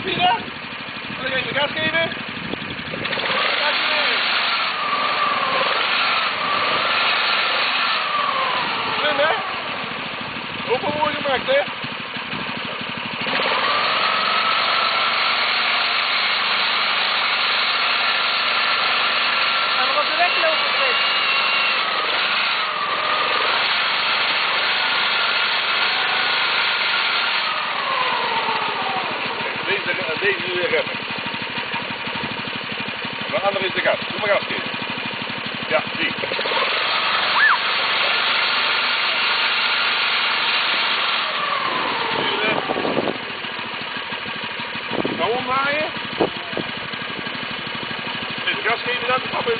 Pina? Wil je even gas geven? Gas geven. Slim hè? Ook wel mooi gemaakt hè? Gaan we op de weg lopen, Chris? Deze is weer remmen. En de andere is de gas. Doe maar gas geven. Ja, zie. Nou omdraaien. Even gas geven dan, papa.